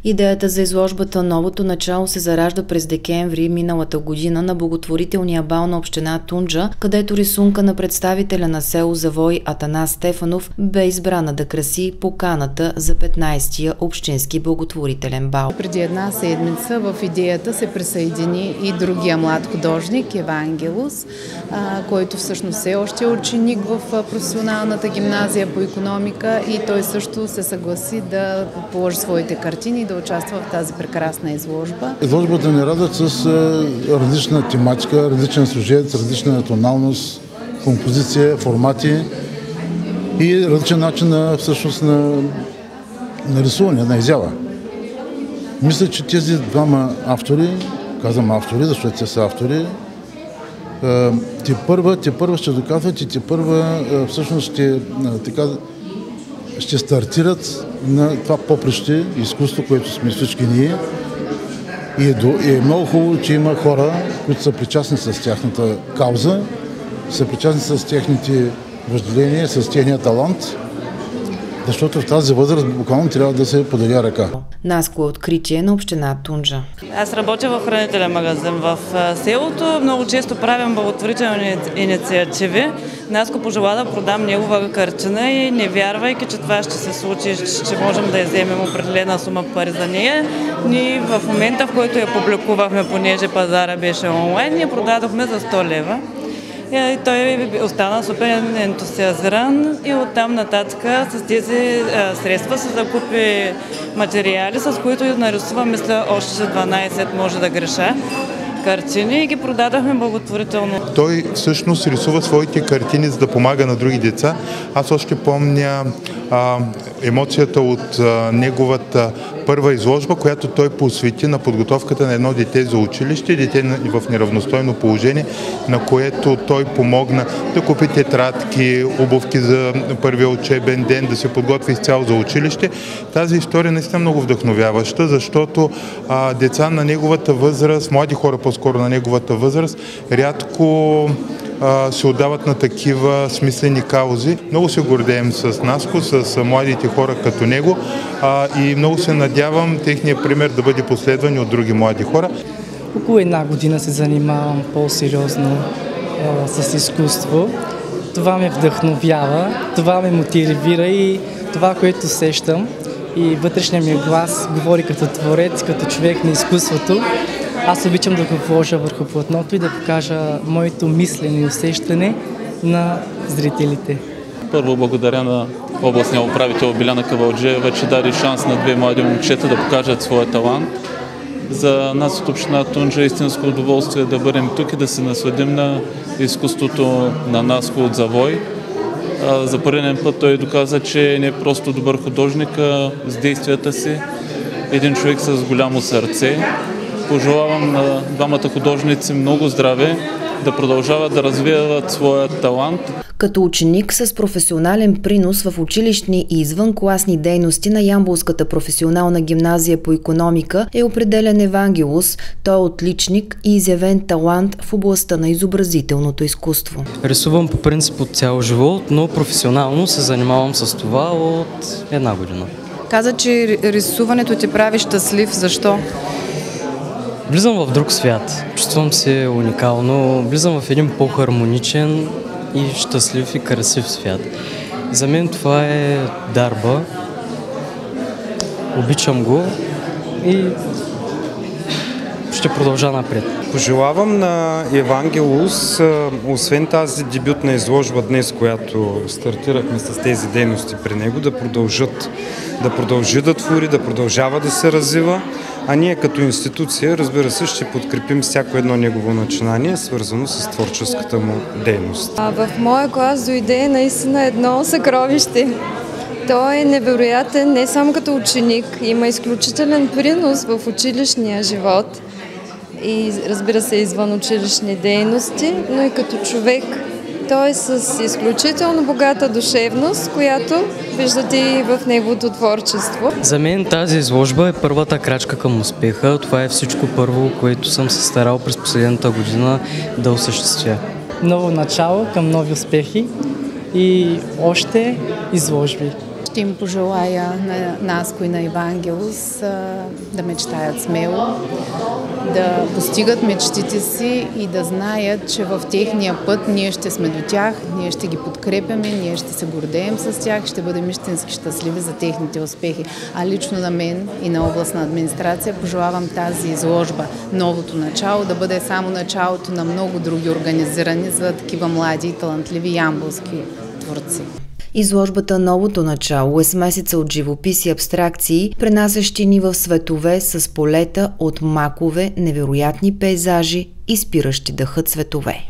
Идеята за изложбата "Новото начало" се заражда през декември миналата година на благотворителния бал на община Тунджа, където рисунка на представителя на село Завой Атанас Стефанов бе избрана да краси поканата за 15-тия общински благотворителен бал. Преди една седмица в идеята се присъедини и другия млад художник Евангелос, който всъщност е още ученик в професионалната гимназия по икономика, и той също се съгласи да положи своите картини и да участва в тази прекрасна изложба. Изложбата ни радват с различна тематика, различен сюжет, различна тоналност, композиция, формати и различен начин на рисуване, на изява. Мисля, че тези двама автори, казвам автори, защото те са автори, те първа ще доказват и те първа всъщност ще стартират на това поприще изкуство, което сме всички ние. И е много хубаво, че има хора, които са причастни с тяхната кауза, са причастни с техните въжделения, с техния талант, защото в тази възраст буквално трябва да се подаде ръка. Наско откритие на община Тунджа. Аз работя в хранителен магазин в селото. Много често правим благотворителни инициативи. Наско пожела да продам негова картина и не вярвайки, че това ще се случи, че можем да вземем определена сума пари за нея. Ние в момента, в който я публикувахме, понеже пазара беше онлайн, ние продадохме за 100 лева. И той остана супер ентусиазиран и оттам нататък с тези средства се закупи материали, с които нарисува, мисля, още 12, може да греша, картини и ги продадахме благотворително. Той всъщност рисува своите картини, за да помага на други деца. Аз още помня емоцията от неговата първа изложба, която той посвети на подготовката на едно дете за училище, дете в неравностойно положение, на което той помогна да купи тетрадки, обувки за първия учебен ден, да се подготви изцяло за училище. Тази история наистина е много вдъхновяваща, защото деца на неговата възраст, млади хора по-скоро на неговата възраст, рядко се отдават на такива смислени каузи. Много се гордеем с Наско, с младите хора като него и много се надявам техния пример да бъде последван от други млади хора. Около една година се занимавам по-сериозно с изкуство. Това ме вдъхновява, това ме мотивира и това, което сещам и вътрешният ми глас говори като творец, като човек на изкуството. Аз обичам да го вложа върху платното и да покажа моето мислене и усещане на зрителите. Първо благодаря на областния управител Биляна Кавалджиева, че даде шанс на две млади момчета да покажат своя талант. За нас от община Тунджа е истинско удоволствие да бъдем тук и да се насладим на изкуството на Наско от Завой. За първен път той доказа, че не е просто добър художник, а с действията си един човек с голямо сърце. Пожелавам на двамата художници много здраве, да продължават да развиват своя талант. Като ученик с професионален принос в училищни и извънкласни дейности на Ямболската професионална гимназия по икономика е определен Евангелос. Той е отличник и изявен талант в областта на изобразителното изкуство. Рисувам по принцип от цял живот, но професионално се занимавам с това от една година. Каза, че рисуването те прави щастлив. Защо? Влизам в друг свят, чувствам се уникално, влизам в един по-хармоничен и щастлив и красив свят. За мен това е дарба, обичам го и ще продължа напред. Пожелавам на Евангелос, освен тази дебютна изложба днес, която стартирахме с тези дейности при него, да продължи да твори, да продължава да се развива, а ние като институция, разбира се, ще подкрепим всяко едно негово начинание, свързано с творческата му дейност. В моя клас дойде наистина едно съкровище. Той е невероятен не само като ученик, има изключителен принос в училищния живот и, разбира се, извън училищни дейности, но и като човек. Той е с изключително богата душевност, която виждате и в неговото творчество. За мен тази изложба е първата крачка към успеха. Това е всичко първо, което съм се старал през последната година да осъществя. Ново начало към нови успехи и още изложби. ще им пожелая на Наско и на Евангелос да мечтаят смело, да постигат мечтите си и да знаят, че в техния път ние ще сме до тях, ние ще ги подкрепяме, ние ще се гордеем с тях, ще бъдем истински щастливи за техните успехи. А лично на мен и на областна администрация пожелавам тази изложба "Новото начало" да бъде само началото на много други организирани за такива млади и талантливи ямболски творци. Изложбата "Новото начало" е смесица от живопис и абстракции, пренасящи ни в светове с полета от макове, невероятни пейзажи и спиращи дъха цветове.